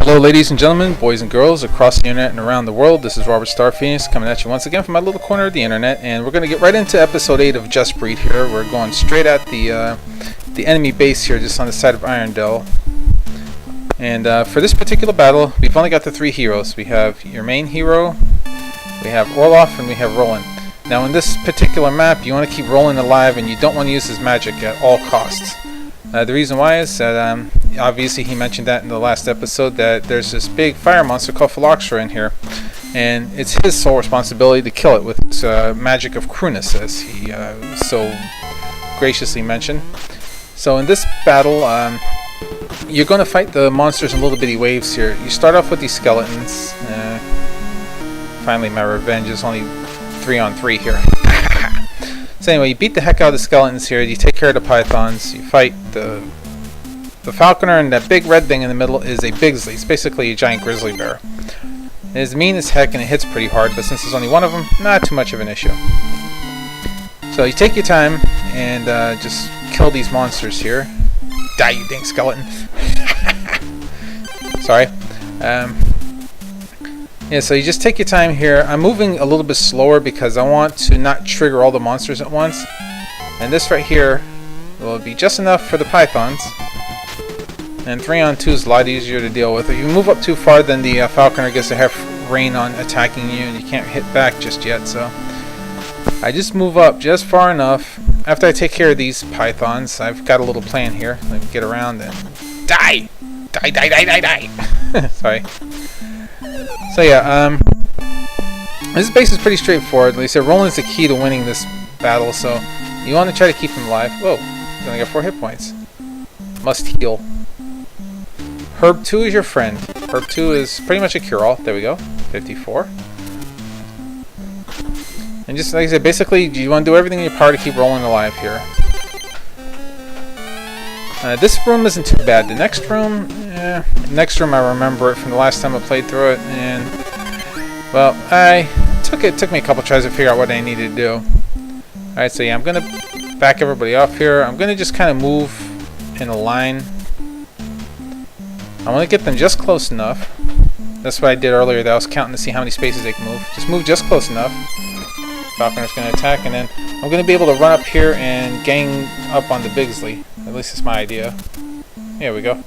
Hello ladies and gentlemen, boys and girls across the internet and around the world. This is Robert Star Phoenix coming at you once again from my little corner of the internet, and we're going to get right into episode 8 of Just Breed here. We're going straight at the enemy base here just on the side of Irondale. And for this particular battle, we've only got the 3 heroes. We have your main hero, we have Orloff, and we have Roland. Now in this particular map, you want to keep Roland alive and you don't want to use his magic at all costs. The reason why is that obviously he mentioned that in the last episode that there's this big fire monster called Philoxra in here, and it's his sole responsibility to kill it with his magic of crueness, as he so graciously mentioned. So in this battle, you're going to fight the monsters in little bitty waves here. You start off with these skeletons. Finally my revenge is only 3 on 3 here. So anyway, you beat the heck out of the skeletons here, you take care of the pythons, you fight the falconer, and that big red thing in the middle is a Bigsley. It's basically a giant grizzly bear. It is mean as heck and it hits pretty hard, but since there's only one of them, not too much of an issue. So you take your time and just kill these monsters here. Die, you dang skeleton. Sorry. Yeah, so you just take your time here. I'm moving a little bit slower because I want to not trigger all the monsters at once. And this right here will be just enough for the pythons. And 3 on 2 is a lot easier to deal with. If you move up too far, then the falconer gets to have rain on attacking you and you can't hit back just yet. So I just move up just far enough. After I take care of these pythons, I've got a little plan here. Let me get around and die! Die, die, die, die, die! Sorry. So yeah, this base is pretty straightforward. Like I said, Roland's the key to winning this battle, so you want to try to keep him alive. Whoa, he's only got 4 hit points. Must heal. Herb 2 is your friend. Herb 2 is pretty much a cure-all. There we go. 54. And just like I said, basically you want to do everything in your power to keep Roland alive here. This room isn't too bad. The next room, I remember it from the last time I played through it, and well, it took me a couple tries to figure out what I needed to do. Alright, so yeah, I'm gonna back everybody off here. I'm gonna just kind of move in a line. I want to get them just close enough. That's what I did earlier, that I was counting to see how many spaces they can move. Just move just close enough. Falconer's gonna attack, and then I'm gonna be able to run up here and gang up on the Bigsley. At least it's my idea. Here we go.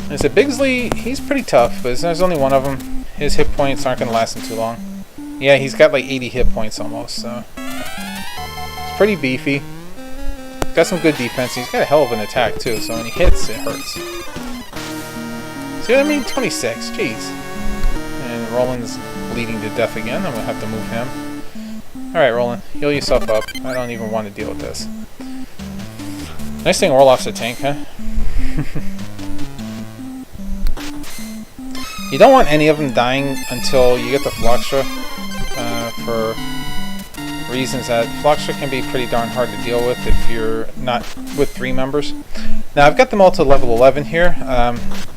And so Bigsley, he's pretty tough, but there's only one of them. His hit points aren't going to last him too long. Yeah, he's got like 80 hit points almost, so it's pretty beefy. Got some good defense. He's got a hell of an attack too, so when he hits, it hurts. See what I mean? 26. Jeez. And Roland's bleeding to death again. I'm going to have to move him. Alright, Roland. Heal yourself up. I don't even want to deal with this. Nice thing Orloff's a tank, huh? You don't want any of them dying until you get the Philoxra, for reasons that Philoxra can be pretty darn hard to deal with if you're not with 3 members. Now I've got them all to level 11 here.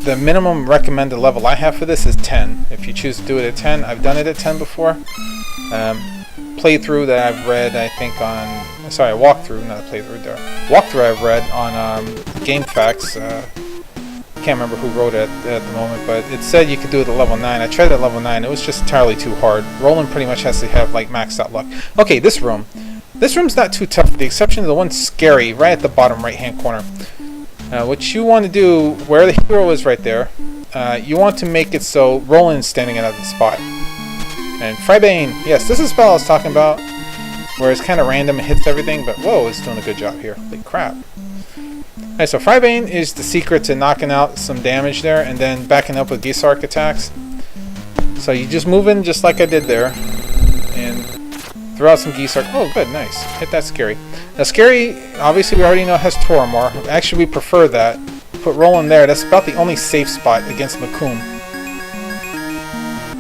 The minimum recommended level I have for this is 10. If you choose to do it at 10, I've done it at 10 before. Playthrough that I've read, I think on... Sorry, a walkthrough, not a playthrough there. Walkthrough I've read on Game Facts. Can't remember who wrote it at the moment, but it said you could do it at level 9. I tried it at level 9. It was just entirely too hard. Roland pretty much has to have like maxed out luck. Okay, this room. This room's not too tough, with the exception of the one scary right at the bottom right-hand corner. What you want to do, where the hero is right there, you want to make it so Roland's standing at another spot. And Frybane, yes, this is the spell I was talking about, where it's kind of random and hits everything, but whoa, it's doing a good job here. Holy crap. Alright, so Frybane is the secret to knocking out some damage there and then backing up with Geesark attacks. So you just move in just like I did there and throw out some Geesark. Oh, good, nice. Hit that Scary. Now Scary, obviously we already know has Toromor. Actually, we prefer that. Put Roland there. That's about the only safe spot against Macoom.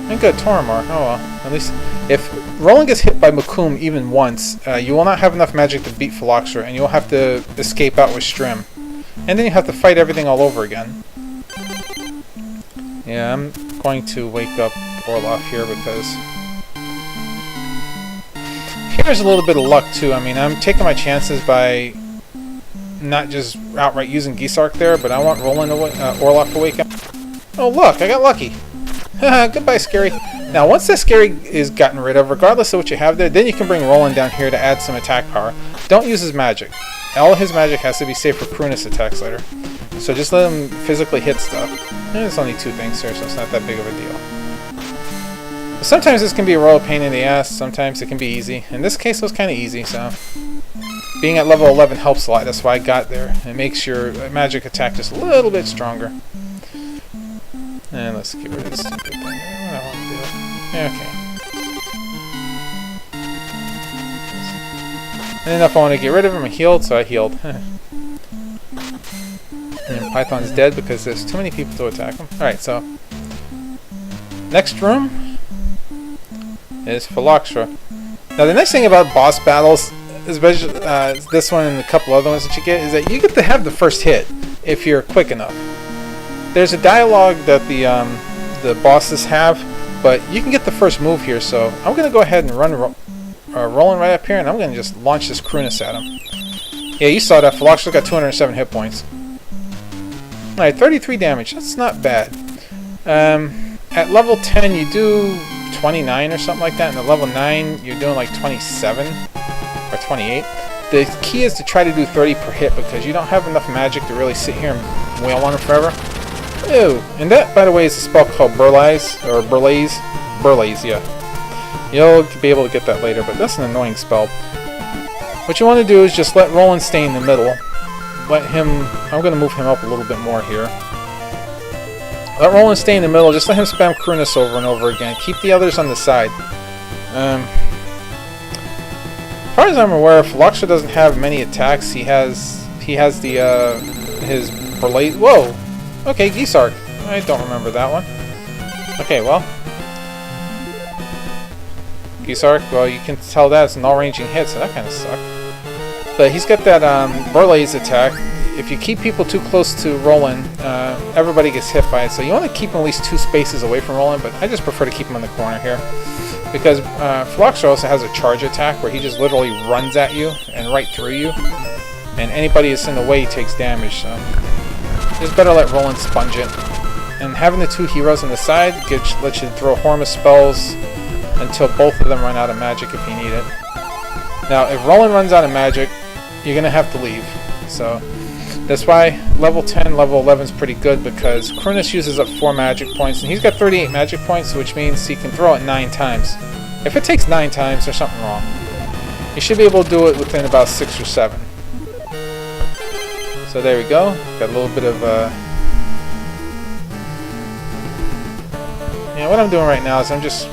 And good, Toromor. Oh well. At least if Roland gets hit by Macoom even once, you will not have enough magic to beat Philoxra, and you'll have to escape out with Strim. And then you have to fight everything all over again. Yeah, I'm going to wake up Orloff here because here's a little bit of luck too. I mean, I'm taking my chances by not just outright using Geesark there, but I want Roland Orloff to wake up. Oh look, I got lucky. Goodbye, Scary. Now, once that Scary is gotten rid of, regardless of what you have there, then you can bring Roland down here to add some attack power. Don't use his magic. All his magic has to be saved for Prunus attacks later. So just let him physically hit stuff. And there's only 2 things here, so it's not that big of a deal. But sometimes this can be a royal pain in the ass, sometimes it can be easy. In this case, it was kind of easy, so... Being at level 11 helps a lot, that's why I got there. It makes your magic attack just a little bit stronger. And let's get rid of this stupid thing. What do I want to do? Okay. And enough I want to get rid of him and healed, so I healed. And Python's dead because there's too many people to attack him. Alright, so... Next room is Philoxra. Now the nice thing about boss battles, especially this one and a couple other ones that you get, is that you get to have the first hit if you're quick enough. There's a dialogue that the bosses have, but you can get the first move here, so I'm going to go ahead and run Roland right up here, and I'm going to just launch this Prunus at him. Yeah, you saw that. Philoxra got 207 hit points. Alright, 33 damage. That's not bad. At level 10, you do 29 or something like that, and at level 9, you're doing like 27 or 28. The key is to try to do 30 per hit because you don't have enough magic to really sit here and wail on him forever. Ew. And that, by the way, is a spell called Burlaze, or Burlaze. Burlaze, yeah. You'll be able to get that later, but that's an annoying spell. What you want to do is just let Roland stay in the middle. Let him... I'm going to move him up a little bit more here. Let Roland stay in the middle. Just let him spam Prunus over and over again. Keep the others on the side. As far as I'm aware, Philoxra doesn't have many attacks. He has the his Burlaze... Whoa! Okay, Geesark. I don't remember that one. Okay, well. Geesark, well, you can tell that's an all-ranging hit, so that kind of sucked. But he's got that Burlaze attack. If you keep people too close to Roland, everybody gets hit by it. So you want to keep him at least 2 spaces away from Roland, but I just prefer to keep him in the corner here. Because Philoxra also has a charge attack where he just literally runs at you and right through you. And anybody that's in the way takes damage, so... It's better let Roland sponge it. And having the 2 heroes on the side lets you throw Hormus spells until both of them run out of magic if you need it. Now, if Roland runs out of magic, you're going to have to leave. So, that's why level 10, level 11 is pretty good because Prunus uses up 4 magic points, and he's got 38 magic points, which means he can throw it 9 times. If it takes 9 times, there's something wrong. You should be able to do it within about 6 or 7. So there we go. Got a little bit of yeah, what I'm doing right now is I'm just,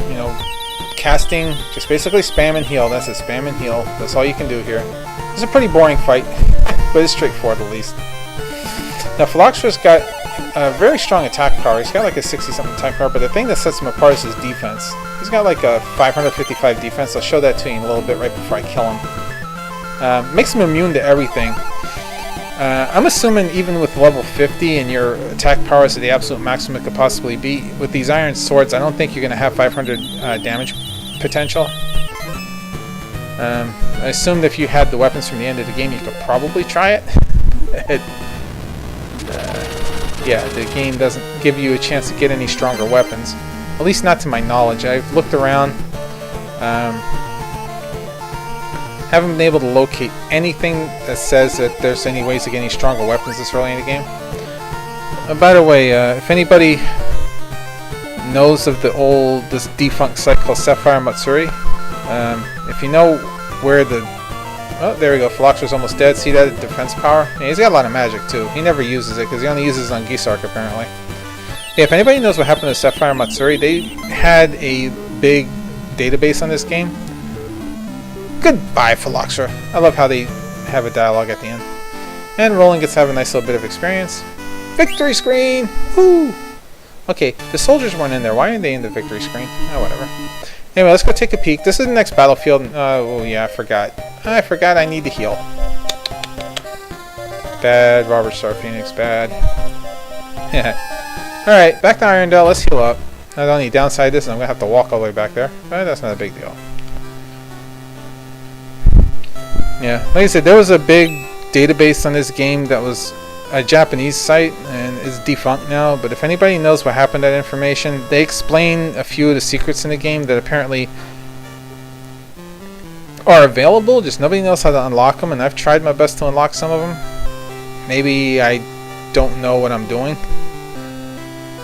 casting, just basically spam and heal. That's it, spam and heal. That's all you can do here. It's a pretty boring fight, but it's straightforward at least. Now Philoxra's got a very strong attack power. He's got like a 60-something attack power, but the thing that sets him apart is his defense. He's got like a 555 defense. I'll show that to you in a little bit right before I kill him. Makes him immune to everything. I'm assuming even with level 50 and your attack power is at the absolute maximum it could possibly be, with these iron swords, I don't think you're going to have 500 damage potential. I assumed if you had the weapons from the end of the game, you could probably try it. Yeah, the game doesn't give you a chance to get any stronger weapons. At least not to my knowledge. I've looked around. Haven't been able to locate anything that says that there's any ways to get any stronger weapons this early in the game. By the way, if anybody knows of this defunct site called Sapphire Matsuri, if you know where the... Oh, there we go. Philoxra's almost dead. See that defense power? Yeah, he's got a lot of magic, too. He never uses it, because he only uses it on Geesark, apparently. Yeah, if anybody knows what happened to Sapphire Matsuri, they had a big database on this game. Goodbye, Philoxra. I love how they have a dialogue at the end. And Roland gets to have a nice little bit of experience. Victory screen! Woo! Okay, the soldiers weren't in there. Why aren't they in the victory screen? Oh, whatever. Anyway, let's go take a peek. This is the next battlefield. Oh, yeah, I forgot. I forgot I need to heal. Bad, Robert Star Phoenix, bad. Alright, back to Irondale. Let's heal up. Now, the only downside is I'm going to have to walk all the way back there. But that's not a big deal. Yeah, like I said, there was a big database on this game that was a Japanese site and is defunct now, but if anybody knows what happened to that information, they explain a few of the secrets in the game that apparently are available, just nobody knows how to unlock them, and I've tried my best to unlock some of them. Maybe I don't know what I'm doing,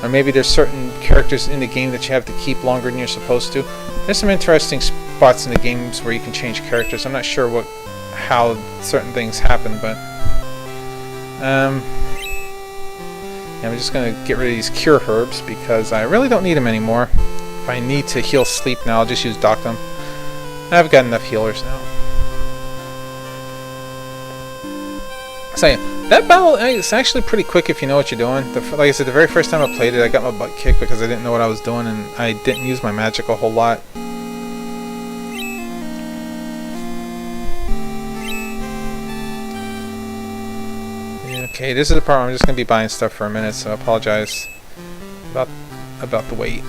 or maybe there's certain characters in the game that you have to keep longer than you're supposed to. There's some interesting spots in the games where you can change characters. I'm not sure how certain things happen, but yeah, I'm just gonna get rid of these cure herbs because I really don't need them anymore. If I need to heal sleep now, I'll just use Doctum. I've got enough healers now. So yeah, that battle is actually pretty quick if you know what you're doing. Like I said, the very first time I played it, I got my butt kicked because I didn't know what I was doing and I didn't use my magic a whole lot. Okay, this is the part where I'm just going to be buying stuff for a minute, so I apologize about the wait.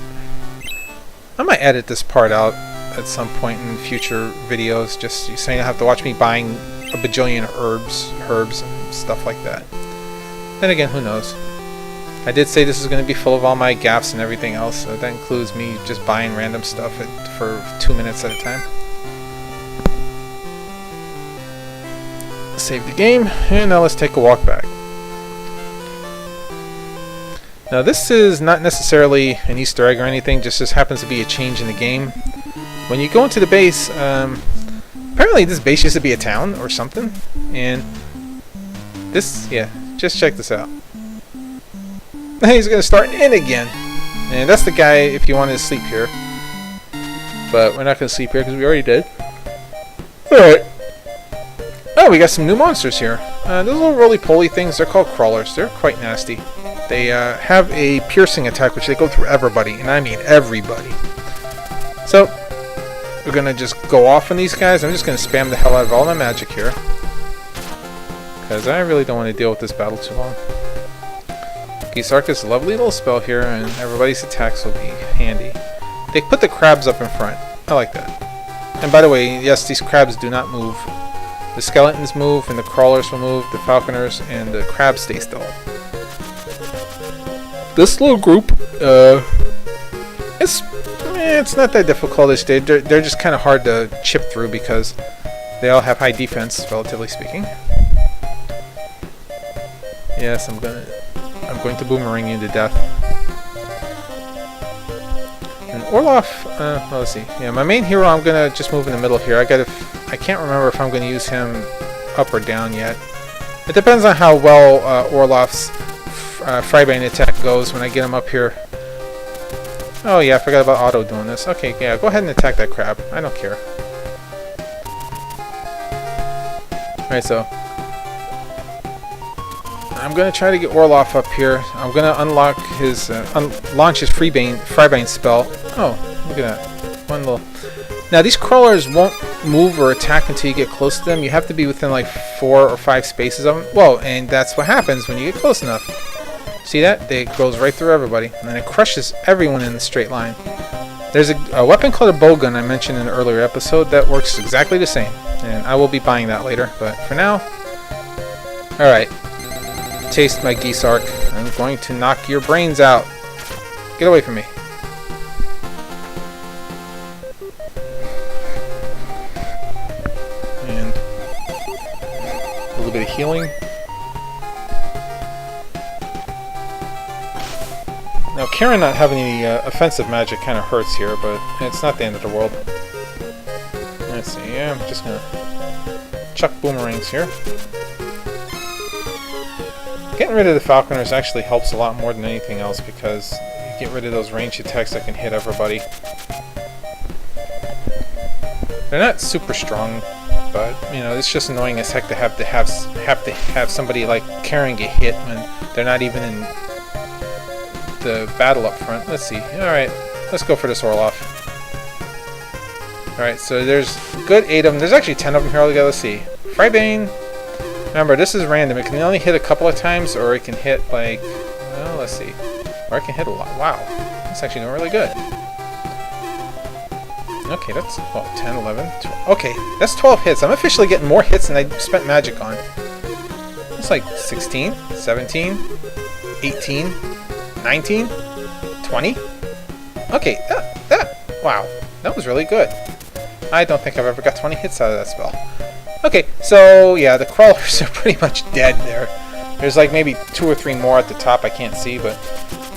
I might edit this part out at some point in future videos, just so you don't have to watch me buying a bajillion herbs and stuff like that. Then again, who knows? I did say this is going to be full of all my gaffes and everything else, so that includes me just buying random stuff for 2 minutes at a time. Save the game, and now let's take a walk back. Now this is not necessarily an Easter egg or anything, just happens to be a change in the game. When you go into the base, apparently this base used to be a town or something, and this, yeah, just check this out. He's gonna start in again, and that's the guy if you wanted to sleep here, but we're not gonna sleep here because we already did. Alright. Oh, we got some new monsters here. Those little roly-poly things, they're called crawlers. They're quite nasty. They have a piercing attack, which they go through everybody, and I mean everybody. So, we're going to just go off on these guys. I'm just going to spam the hell out of all my magic here, because I really don't want to deal with this battle too long. Gisark is a lovely little spell here, and everybody's attacks will be handy. They put the crabs up in front. I like that. And by the way, yes, these crabs do not move. The skeletons move, and the crawlers will move, the falconers, and the crabs stay still. This little group, it's not that difficult. They're just kind of hard to chip through because they all have high defense, relatively speaking. Yes, I'm going to boomerang you to death. And Orloff, well, let's see. Yeah, my main hero, I'm gonna just move in the middle here. I can't remember if I'm gonna use him up or down yet. It depends on how well Orloff's Frybane attack goes when I get him up here. Oh yeah, I forgot about Otto doing this. Okay, yeah, go ahead and attack that crab. I don't care. Alright, so I'm gonna try to get Orloff up here. I'm gonna unlock his launch his Frybane spell. Oh, look at that. One little. Now these crawlers won't move or attack until you get close to them. You have to be within like 4 or 5 spaces of them. Well, and that's what happens when you get close enough. See that? It goes right through everybody, and then it crushes everyone in the straight line. There's a weapon called a bowgun I mentioned in an earlier episode that works exactly the same, and I will be buying that later. But for now, all right. Taste my Gisark. I'm going to knock your brains out. Get away from me. And a little bit of healing. Now, Karen not having any offensive magic kind of hurts here, but it's not the end of the world. Let's see. Yeah, I'm just gonna chuck boomerangs here. Getting rid of the falconers actually helps a lot more than anything else because you get rid of those ranged attacks that can hit everybody. They're not super strong, but you know it's just annoying as heck to have somebody like Karen get hit when they're not even in the battle up front. Let's see. All right, let's go for this Orloff. All right, so there's good 8 of them. There's actually 10 of them here altogether. Let's see. Frybane. Remember, this is random. It can only hit a couple of times, or it can hit like, well, let's see. Or it can hit a lot. Wow, that's actually doing really good. Okay, that's 10, 11, 12. Okay, that's 12 hits. I'm officially getting more hits than I spent magic on. It's like 16, 17, 18, 19, 20. Okay, wow, that was really good. I don't think I've ever got 20 hits out of that spell. Okay, so yeah, the crawlers are pretty much dead there. There's like maybe 2 or 3 more at the top I can't see, but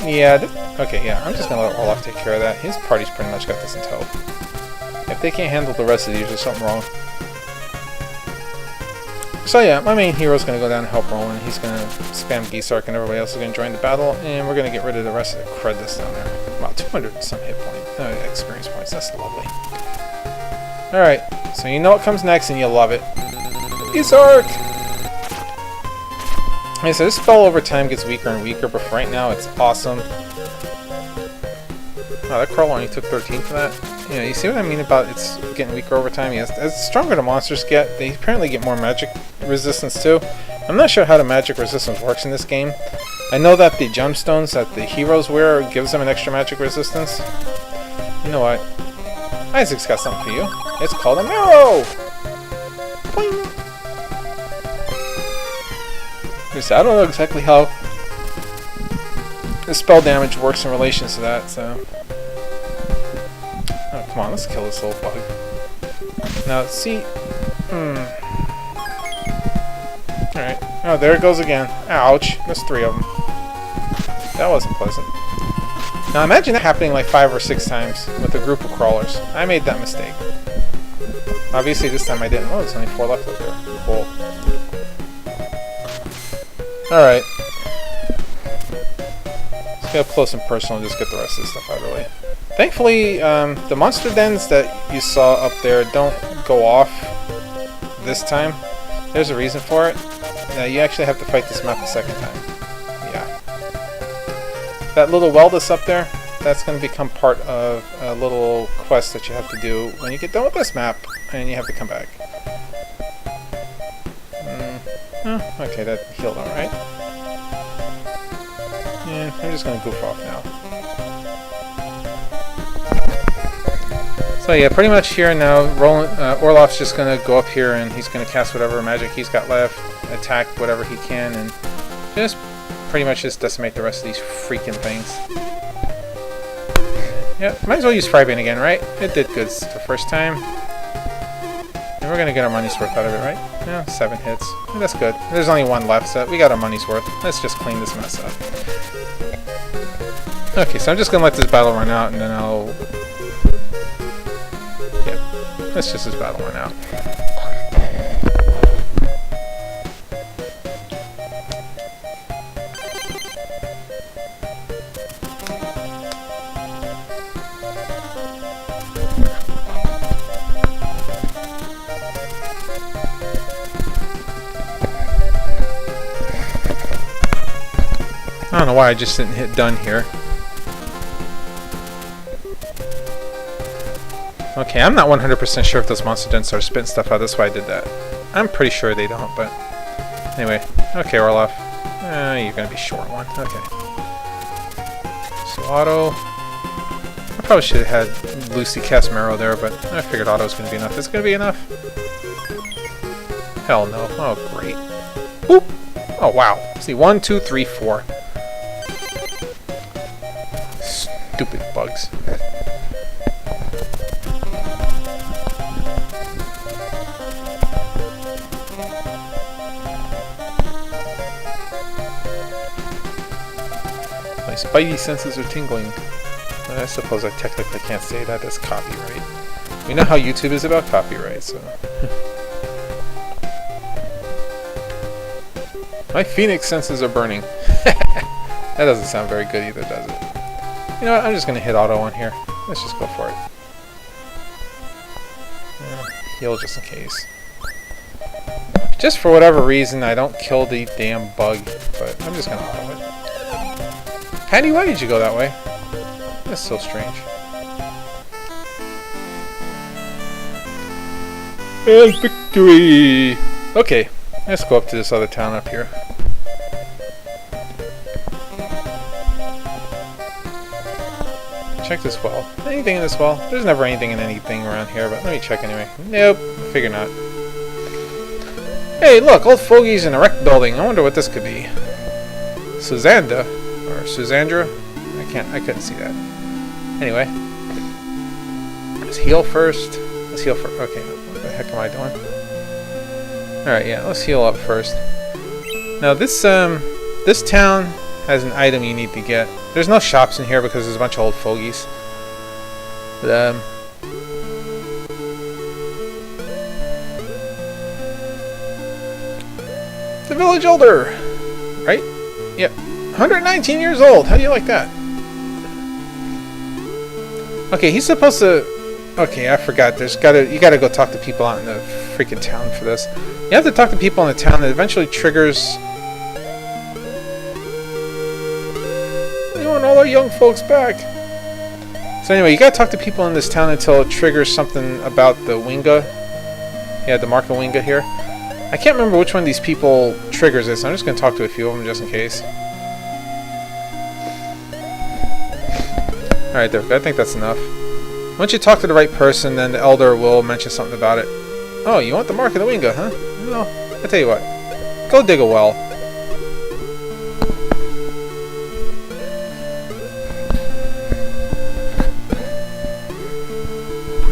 yeah, okay, yeah, I'm just gonna let Orloff take care of that. His party's pretty much got this in tow. If they can't handle the rest of these, there's something wrong. So yeah, my main hero's gonna go down and help Roland. He's gonna spam Geesark and everybody else is gonna join the battle, and we're gonna get rid of the rest of the crud that's down there. About 200 and some hit points, experience points, that's lovely. Alright, so you know what comes next and you'll love it. Geesark! Okay, so this spell over time gets weaker and weaker, but for right now it's awesome. Oh, that crawl only took 13 for that. You know, you see what I mean about it's getting weaker over time? Yes, as stronger the monsters get, they apparently get more magic resistance too. I'm not sure how the magic resistance works in this game. I know that the gemstones that the heroes wear gives them an extra magic resistance. You know what? Isaac's got something for you. It's called a marrow! Boing! I don't know exactly how the spell damage works in relation to that, so... Oh, come on, let's kill this little bug. Now, see... Alright. Oh, there it goes again. Ouch. There's 3 of them. That wasn't pleasant. Now, imagine that happening like 5 or 6 times with a group of crawlers. I made that mistake. Obviously, this time I didn't. Oh, there's only 4 left up there. Cool. Alright. Let's get up close and personal and just get the rest of this stuff out of the way. Thankfully, the monster dens that you saw up there don't go off this time. There's a reason for it. You actually have to fight this map a second time. Yeah. That little well that's up there, that's going to become part of a little quest that you have to do when you get done with this map, and you have to come back. Okay, that healed alright. And I'm just going to goof off now. So yeah, pretty much here now, Orloff's just going to go up here and he's going to cast whatever magic he's got left, attack whatever he can, and just pretty much just decimate the rest of these freaking things. Yep, might as well use Frybane again, right? It did good the first time. And we're going to get our money's worth out of it, right? Yeah, 7 hits. That's good. There's only 1 left, so we got our money's worth. Let's just clean this mess up. Okay, so I'm just going to let this battle run out, and then I'll... Yep, let's just this battle run out. I don't know why I just didn't hit done here. Okay, I'm not 100% sure if those monster dens are spitting stuff out. That's why I did that. I'm pretty sure they don't, but... Anyway. Okay, Orloff. You're gonna be short one. Okay. So auto... I probably should have had Lucy cast Marrow there, but I figured auto was gonna be enough. Is it gonna be enough? Hell no. Oh, great. Boop! Oh, wow. See, 1, 2, 3, 4. Stupid bugs. My spidey senses are tingling. I suppose I technically can't say that. That's copyright. You know how YouTube is about copyright, so... My phoenix senses are burning. That doesn't sound very good either, does it? You know what? I'm just going to hit auto on here. Let's just go for it. Heal just in case. Just for whatever reason, I don't kill the damn bug, but I'm just going to auto it. Patty, why did you go that way? That's so strange. And victory! Okay, let's go up to this other town up here. Check this well. Anything in this well? There's never anything in anything around here, but let me check anyway. Nope, figure not. Hey, look, old fogeys in a wrecked building. I wonder what this could be. Susadna, or Susandra? I couldn't see that. Anyway, let's heal first. Let's heal first. Okay, what the heck am I doing? All right, yeah, let's heal up first. Now this this town has an item you need to get. There's no shops in here because there's a bunch of old fogeys. But the village elder, right? Yep, 119 years old. How do you like that? Okay, he's supposed to. Okay, I forgot. You gotta go talk to people out in the freaking town for this. You have to talk to people in the town that eventually triggers. We want all our young folks back. So anyway, you gotta talk to people in this town until it triggers something about the Winga. Yeah, the mark of Winga here. I can't remember which one of these people triggers this. I'm just gonna talk to a few of them just in case. Alright, there. I think that's enough. Once you talk to the right person, then the elder will mention something about it. Oh, you want the mark of the Winga, huh? No, I tell you what. Go dig a well.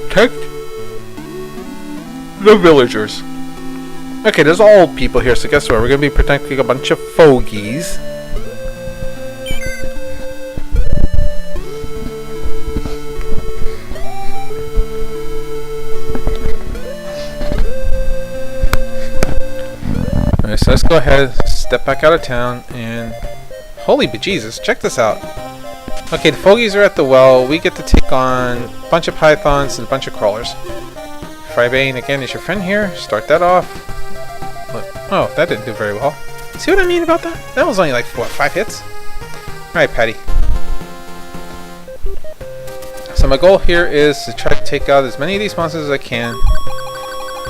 Protect the villagers. Okay, there's all old people here, so guess what? We're gonna be protecting a bunch of fogeys. Alright, so let's go ahead, step back out of town, and holy bejesus, check this out. Okay, the fogeys are at the well. We get to take on a bunch of pythons and a bunch of crawlers. Frybane again is your friend here. Start that off. Look. Oh, that didn't do very well. See what I mean about that? That was only like, what, 5 hits? Alright, Patty. So my goal here is to try to take out as many of these monsters as I can.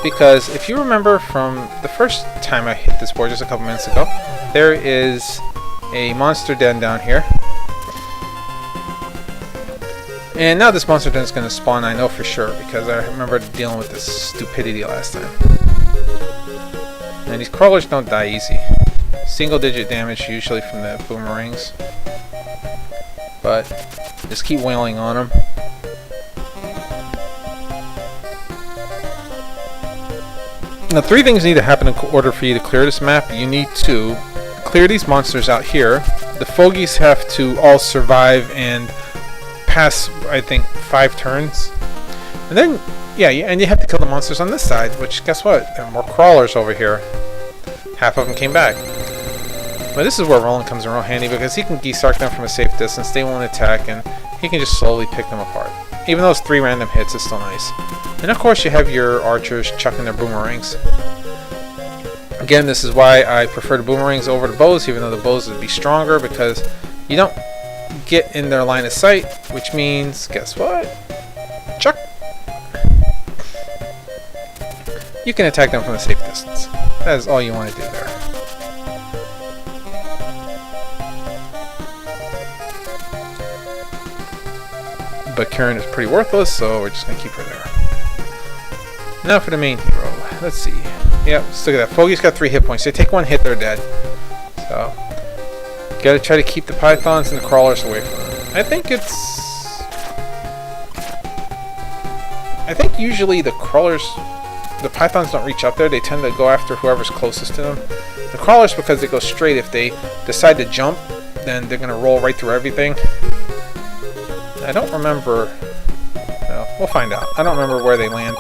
Because if you remember from the first time I hit this board just a couple minutes ago, there is a monster den down here. And now this monster den is going to spawn, I know for sure, because I remember dealing with this stupidity last time. And these crawlers don't die easy. Single digit damage usually from the boomerangs. But just keep wailing on them. Now 3 things need to happen in order for you to clear this map. You need to clear these monsters out here. The fogeys have to all survive and pass, I think, 5 turns. And then, yeah, and you have to kill the monsters on this side, which, guess what? There are more crawlers over here. Half of them came back. But this is where Roland comes in real handy, because he can geese arc them from a safe distance, they won't attack, and he can just slowly pick them apart. Even those 3 random hits is still nice. And of course you have your archers chucking their boomerangs. Again, this is why I prefer the boomerangs over the bows, even though the bows would be stronger, because you don't get in their line of sight, which means, guess what? Chuck! You can attack them from a safe distance. That is all you want to do there. But Karen is pretty worthless, so we're just going to keep her there. Now for the main hero. Let's see. Yep, let's look at that. Fogey's got 3 hit points. They take 1 hit, they're dead. So, gotta try to keep the pythons and the crawlers away from them. I think usually the crawlers, the pythons don't reach up there. They tend to go after whoever's closest to them. The crawlers, because they go straight, if they decide to jump, then they're going to roll right through everything. I don't remember. No, we'll find out. I don't remember where they land.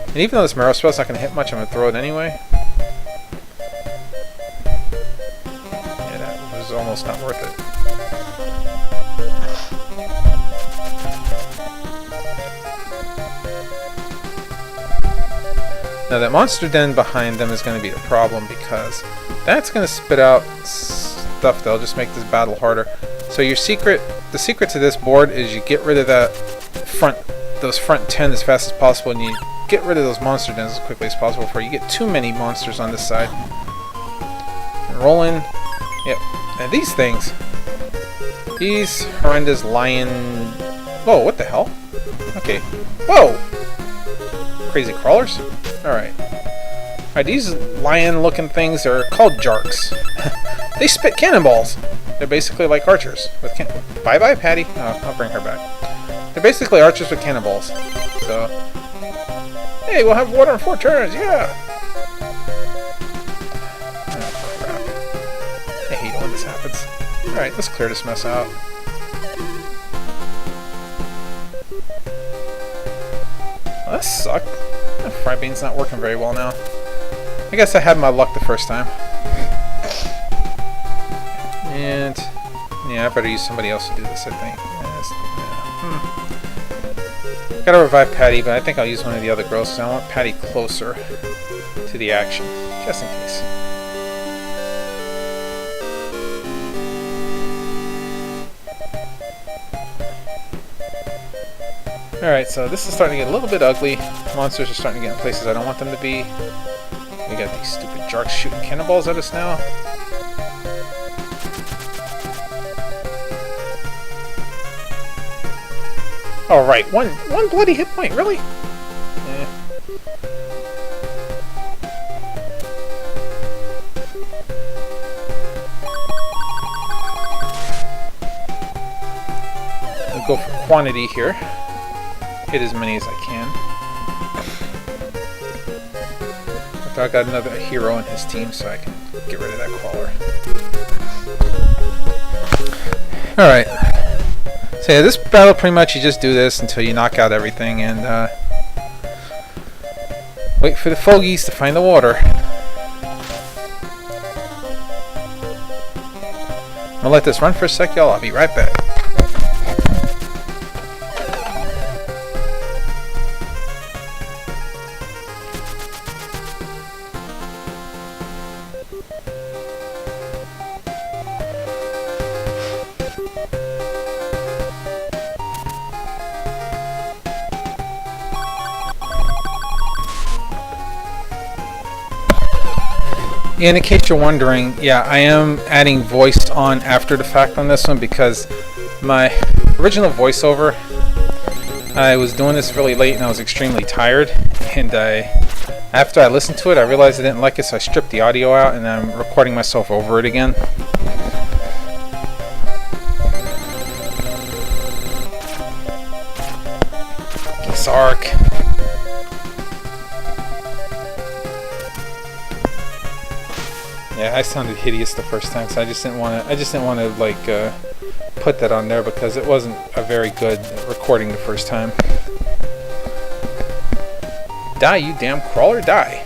And even though this marrow spell's not going to hit much, I'm going to throw it anyway. Yeah, that was almost not worth it. Now that monster den behind them is going to be the problem, because that's going to spit out stuff that'll just make this battle harder. So the secret to this board is you get rid of those front 10 as fast as possible, and you get rid of those monster dens as quickly as possible before you get too many monsters on this side. And roll in. Yep. And these things, these horrendous lion. Whoa! What the hell? Okay. Whoa! Crazy crawlers. All right. Alright, these lion-looking things are called jarks. They spit cannonballs. They're basically like archers with Bye-bye, Patty. Oh, I'll bring her back. They're basically archers with cannonballs. So, hey, we'll have water in 4 turns. Yeah. Oh, crap. I hate when this happens. All right, let's clear this mess out. Well, that sucked. My fry bean's not working very well now. I guess I had my luck the first time. And yeah, I better use somebody else to do this, I think. Gotta revive Patty, but I think I'll use one of the other girls because I want Patty closer to the action, just in case. Alright, so this is starting to get a little bit ugly. Monsters are starting to get in places I don't want them to be. We got these stupid jarks shooting cannonballs at us now. Alright, one bloody hit point, really? Eh. I'll go for quantity here. Hit as many as I can. I got another hero in his team, so I can get rid of that crawler. Alright. So yeah, this battle pretty much you just do this until you knock out everything and wait for the fogeys to find the water. I'm gonna let this run for a sec, y'all. I'll be right back. And in case you're wondering, yeah, I am adding voice on after the fact on this one because my original voiceover, I was doing this really late and I was extremely tired, and after I listened to it I realized I didn't like it, so I stripped the audio out and I'm recording myself over it again. Sark. Yeah, I sounded hideous the first time, so I just didn't want to like put that on there because it wasn't a very good recording the first time. Die, you damn crawler, die!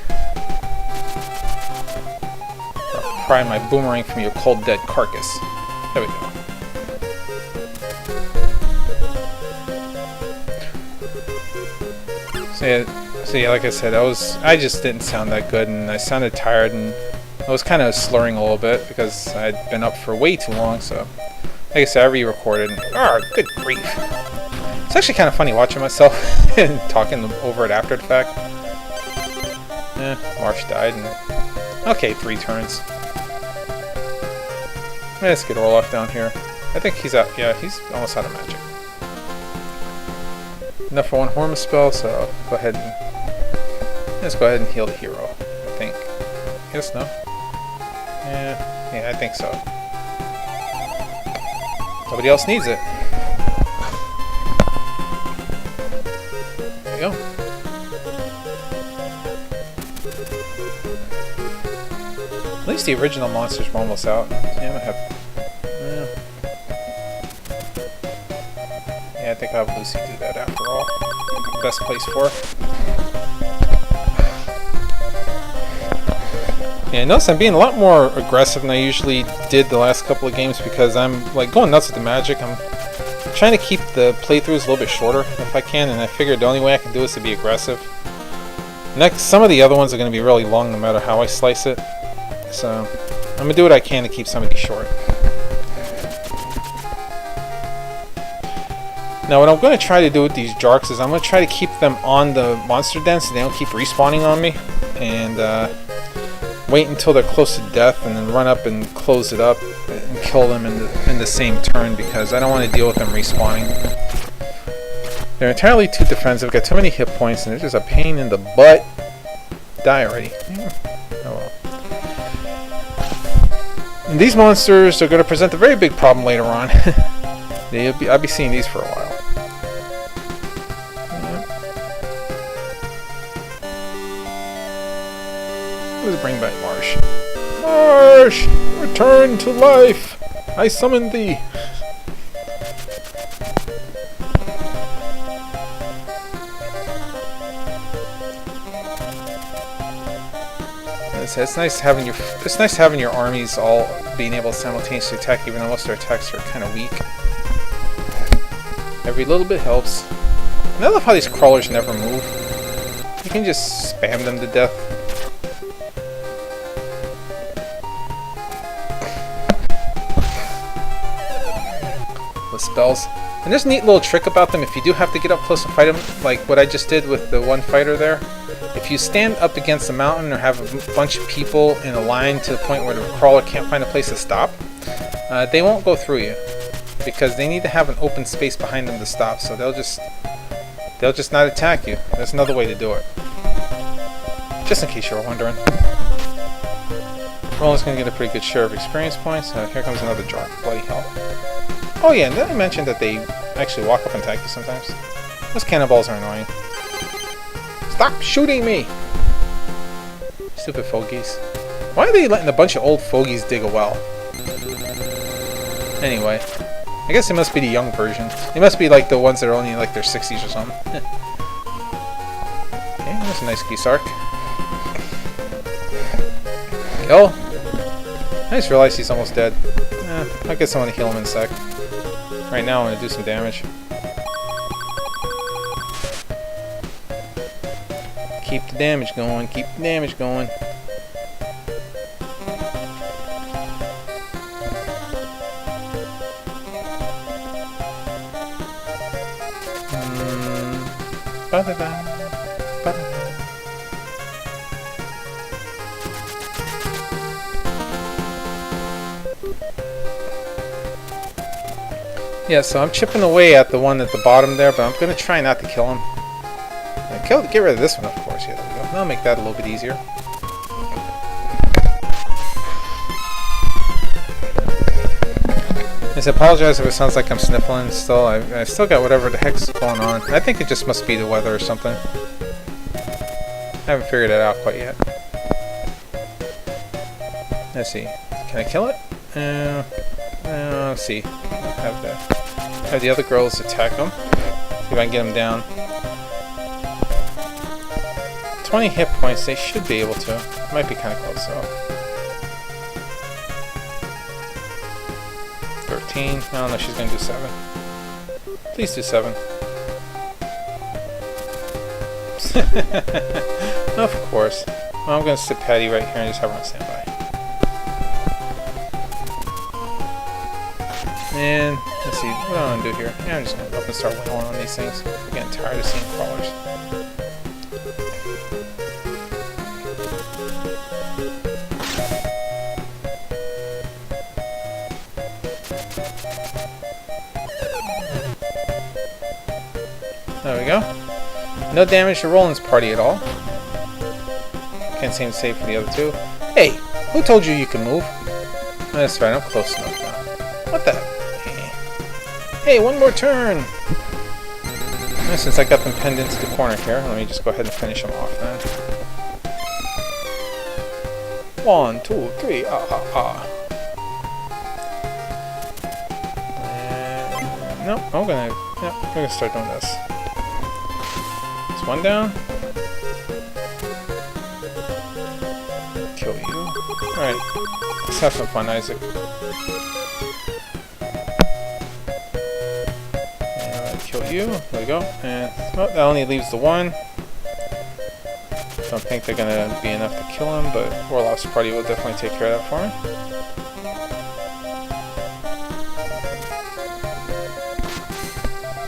I'll pry my boomerang from your cold dead carcass. There we go. So yeah, like I said, I just didn't sound that good, and I sounded tired, and I was kind of slurring a little bit because I'd been up for way too long, so like I said, I re-recorded. Good grief. It's actually kind of funny watching myself and talking over it after the fact. Marsh died, and okay, 3 turns. Let's get Orloff down here. I think he's out. Yeah, he's almost out of magic. Enough for 1 Horma spell, so I'll go ahead and let's go ahead and heal the hero. I think. Yes, no. Yeah, I think so. Nobody else needs it. There you go. At least the original monsters were almost out. Yeah, I think I'll have Lucy do that after all. Best place for her. Yeah, notice I'm being a lot more aggressive than I usually did the last couple of games because I'm like going nuts with the magic. I'm trying to keep the playthroughs a little bit shorter if I can, and I figured the only way I can do is to be aggressive. Some of the other ones are going to be really long no matter how I slice it. So I'm going to do what I can to keep some of these short. Now what I'm going to try to do with these jarks is I'm going to try to keep them on the monster den so they don't keep respawning on me, and wait until they're close to death and then run up and close it up and kill them in the same turn because I don't want to deal with them respawning. They're entirely too defensive, got too many hit points, and they're just a pain in the butt. Die already. Oh well. And these monsters are going to present a very big problem later on. I'll be seeing these for a while. Let's bring back Marsh. Marsh! Return to life! I summon thee! It's nice having your armies all being able to simultaneously attack, even though most of their attacks are kind of weak. Every little bit helps. And I love how these crawlers never move. You can just spam them to death. With spells. And there's a neat little trick about them if you do have to get up close and fight them, like what I just did with the one fighter there. If you stand up against a mountain or have a bunch of people in a line to the point where the crawler can't find a place to stop, they won't go through you because they need to have an open space behind them to stop. So they'll just not attack you. There's another way to do it. Just in case you were wondering. Roland's going to get a pretty good share of experience points. Here comes another drop. Bloody hell. Oh yeah, and then I mentioned that they actually walk up and attack you sometimes. Those cannonballs are annoying. Stop shooting me! Stupid fogeys. Why are they letting a bunch of old fogeys dig a well? Anyway, I guess it must be the young version. They must be like the ones that are only in like their 60s or something. Okay, that's a nice geese arc. Kill. I just realized he's almost dead. I'll get someone to heal him in a sec. Right now I'm going to do some damage. Keep the damage going, keep the damage going. Yeah, so I'm chipping away at the one at the bottom there, but I'm going to try not to kill him. Get rid of this one, of course. Yeah, there we go. That'll make that a little bit easier. I apologize if it sounds like I'm sniffling still. I still got whatever the heck's going on. I think it just must be the weather or something. I haven't figured it out quite yet. Let's see. Can I kill it? Let's see. Have the other girls attack them. See if I can get them down. 20 hit points, they should be able to. Might be kind of close though. 13. I don't know, she's going to do 7. Please do 7. Of course. Well, I'm going to sit Patty right here and just have her on standby. And let's see, what do I want to do here? Yeah, I'm just going to go up and start wailing on these things. I'm getting tired of seeing crawlers. There we go. No damage to Roland's party at all. Can't seem to save for the other two. Hey, who told you you can move? Oh, that's right, I'm close enough now. What the? Hey, one more turn! And since I got them pinned into the corner here, let me just go ahead and finish them off then. 1, 2, 3, And, no, we're gonna start doing this. It's one down. Kill you. Alright, let's have some fun, Isaac. Kill you. There we go. And oh, that only leaves the one. Don't think they're gonna be enough to kill him, but Orloff's party will definitely take care of that for me.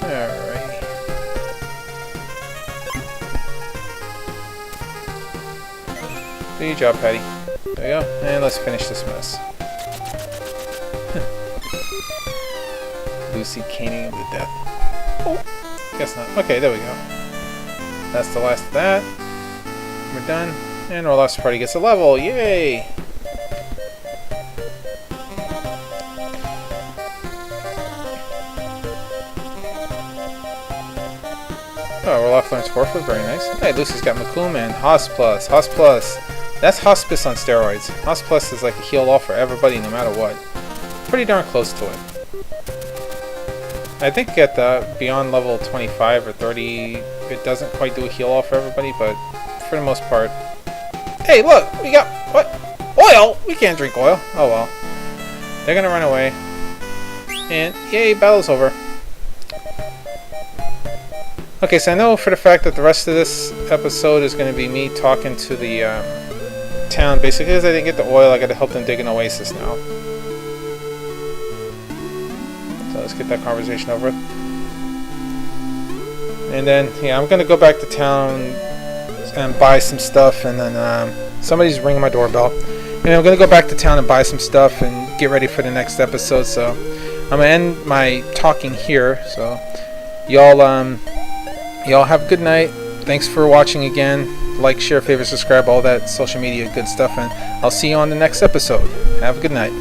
Alright. Do your job, Patty. There you go. And let's finish this mess. Lucy caning him to death. Oh, guess not. Okay, there we go. That's the last of that. We're done. And our last party gets a level. Yay! Oh, Orloff learns Forfeit. Very nice. Hey, Lucy's got McCoom and Hos Plus. Hos Plus. That's Hospice on steroids. Hos Plus is like a heal all for everybody no matter what. Pretty darn close to it. I think at the beyond level 25 or 30, it doesn't quite do a heal all for everybody, but for the most part. Hey, look! We got... what? Oil? We can't drink oil. Oh well. They're gonna run away. And, yay, battle's over. Okay, so I know for the fact that the rest of this episode is going to be me talking to the town. Basically, because I didn't get the oil, I got to help them dig an oasis now. So let's get that conversation over with. And then, yeah, I'm going to go back to town and buy some stuff. And then somebody's ringing my doorbell. And I'm going to go back to town and buy some stuff and get ready for the next episode. So I'm going to end my talking here. So y'all have a good night. Thanks for watching again. Like, share, favorite, subscribe, all that social media good stuff. And I'll see you on the next episode. Have a good night.